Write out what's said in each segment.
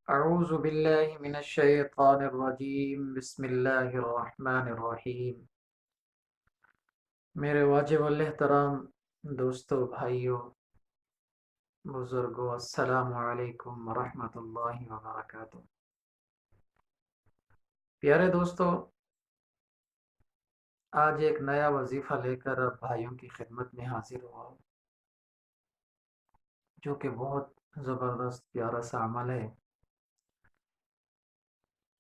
اعوذ باللہ من الشیطان الرجیم بسم اللہ الرحمن الرحیم۔ میرے واجب الاحترام دوستو، بھائیو، بزرگو، السلام علیکم ورحمۃ اللہ وبرکاتہ۔ پیارے دوستو، آج ایک نیا وظیفہ لے کر بھائیوں کی خدمت میں حاضر ہوا ہوں، جو کہ بہت زبردست پیارا سا عمل ہے۔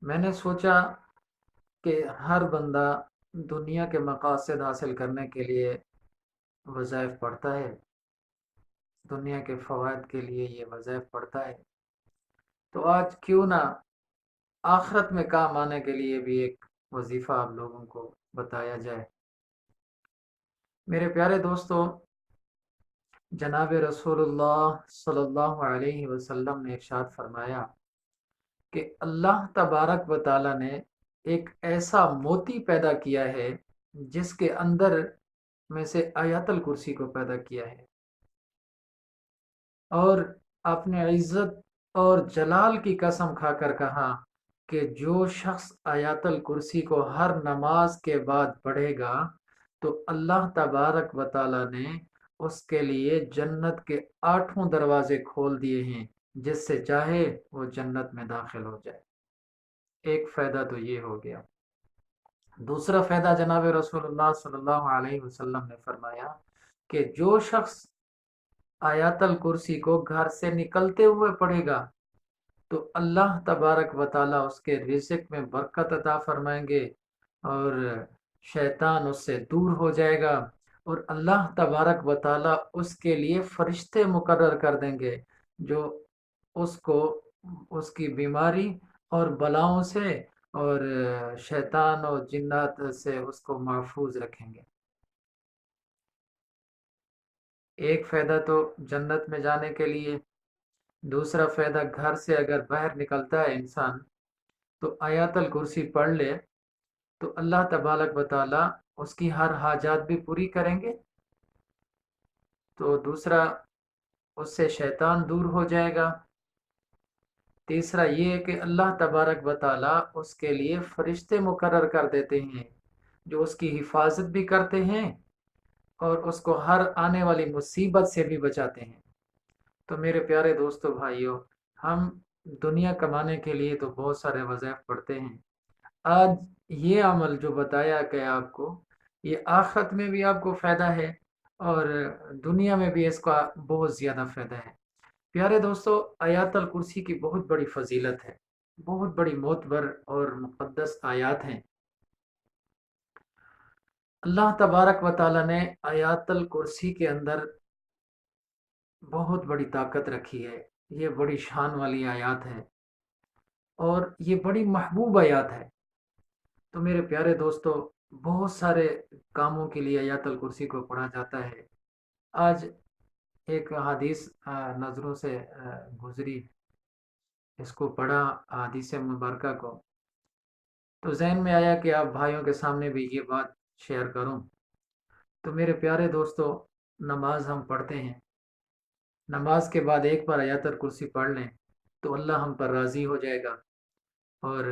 میں نے سوچا کہ ہر بندہ دنیا کے مقاصد حاصل کرنے کے لیے وظائف پڑھتا ہے، دنیا کے فوائد کے لیے یہ وظائف پڑھتا ہے، تو آج کیوں نہ آخرت میں کام آنے کے لیے بھی ایک وظیفہ آپ لوگوں کو بتایا جائے۔ میرے پیارے دوستو، جناب رسول اللہ صلی اللہ علیہ وسلم نے ارشاد فرمایا کہ اللہ تبارک و تعالی نے ایک ایسا موتی پیدا کیا ہے جس کے اندر میں سے آیت الکرسی کو پیدا کیا ہے، اور اپنے عزت اور جلال کی قسم کھا کر کہا کہ جو شخص آیت الکرسی کو ہر نماز کے بعد پڑھے گا تو اللہ تبارک و تعالی نے اس کے لیے جنت کے 8 دروازے کھول دیے ہیں، جس سے چاہے وہ جنت میں داخل ہو جائے۔ ایک فائدہ تو یہ ہو گیا۔ دوسرا فائدہ، جناب رسول اللہ صلی اللہ علیہ وسلم نے فرمایا کہ جو شخص آیات الکرسی کو گھر سے نکلتے ہوئے پڑھے گا تو اللہ تبارک و تعالیٰ اس کے رزق میں برکت عطا فرمائیں گے، اور شیطان اس سے دور ہو جائے گا، اور اللہ تبارک و تعالیٰ اس کے لیے فرشتے مقرر کر دیں گے جو اس کو اس کی بیماری اور بلاؤں سے اور شیطان اور جنات سے اس کو محفوظ رکھیں گے۔ ایک فائدہ تو جنت میں جانے کے لیے، دوسرا فائدہ گھر سے اگر باہر نکلتا ہے انسان تو آیات الکرسی پڑھ لے تو اللہ تبارک و تعالی اس کی ہر حاجات بھی پوری کریں گے۔ تو دوسرا، اس سے شیطان دور ہو جائے گا۔ تیسرا یہ کہ اللہ تبارک و تعالی اس کے لیے فرشتے مقرر کر دیتے ہیں جو اس کی حفاظت بھی کرتے ہیں اور اس کو ہر آنے والی مصیبت سے بھی بچاتے ہیں۔ تو میرے پیارے دوستو، بھائیو، ہم دنیا کمانے کے لیے تو بہت سارے وظائف پڑھتے ہیں۔ آج یہ عمل جو بتایا گیا آپ کو، یہ آخرت میں بھی آپ کو فائدہ ہے اور دنیا میں بھی اس کا بہت زیادہ فائدہ ہے۔ پیارے دوستو، آیات الکرسی کی بہت بڑی فضیلت ہے، بہت بڑی معتبر اور مقدس آیات ہیں۔ اللہ تبارک و تعالی نے آیات الکرسی کے اندر بہت بڑی طاقت رکھی ہے۔ یہ بڑی شان والی آیات ہے اور یہ بڑی محبوب آیات ہے۔ تو میرے پیارے دوستو، بہت سارے کاموں کے لیے آیات الکرسی کو پڑھا جاتا ہے۔ آج ایک حدیث نظروں سے گزری، اس کو پڑھا حدیث مبارکہ کو، تو ذہن میں آیا کہ آپ بھائیوں کے سامنے بھی یہ بات شیئر کروں۔ تو میرے پیارے دوستو، نماز ہم پڑھتے ہیں، نماز کے بعد ایک بار آیات الکرسی پڑھ لیں تو اللہ ہم پر راضی ہو جائے گا، اور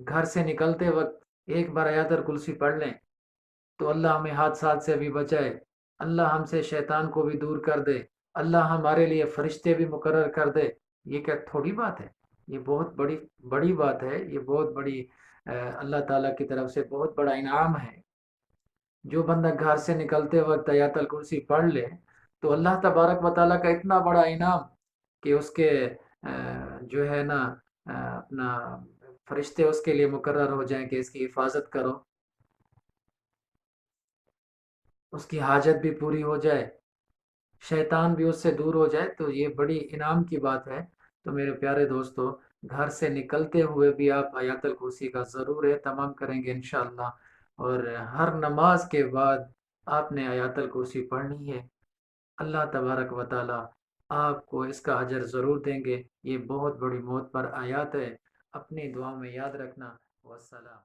گھر سے نکلتے وقت ایک بار آیات الکرسی پڑھ لیں تو اللہ ہمیں حادثات سے بھی بچائے، اللہ ہم سے شیطان کو بھی دور کر دے، اللہ ہمارے لیے فرشتے بھی مقرر کر دے۔ یہ کیا تھوڑی بات ہے؟ یہ بہت بڑی بڑی بات ہے، یہ بہت بڑی اللہ تعالیٰ کی طرف سے بہت بڑا انعام ہے۔ جو بندہ گھر سے نکلتے وقت آیات الکرسی پڑھ لے تو اللہ تبارک و تعالیٰ کا اتنا بڑا انعام کہ اس کے جو ہے نا اپنا فرشتے اس کے لیے مقرر ہو جائیں کہ اس کی حفاظت کرو، اس کی حاجت بھی پوری ہو جائے، شیطان بھی اس سے دور ہو جائے، تو یہ بڑی انعام کی بات ہے۔ تو میرے پیارے دوستو، گھر سے نکلتے ہوئے بھی آپ آیات الکرسی کا ضرور اہتمام کریں گے انشاءاللہ، اور ہر نماز کے بعد آپ نے آیات الکرسی پڑھنی ہے۔ اللہ تبارک و تعالی آپ کو اس کا اجر ضرور دیں گے۔ یہ بہت بڑی موت پر آیات ہے، اپنی دعاؤں میں یاد رکھنا۔ والسلام۔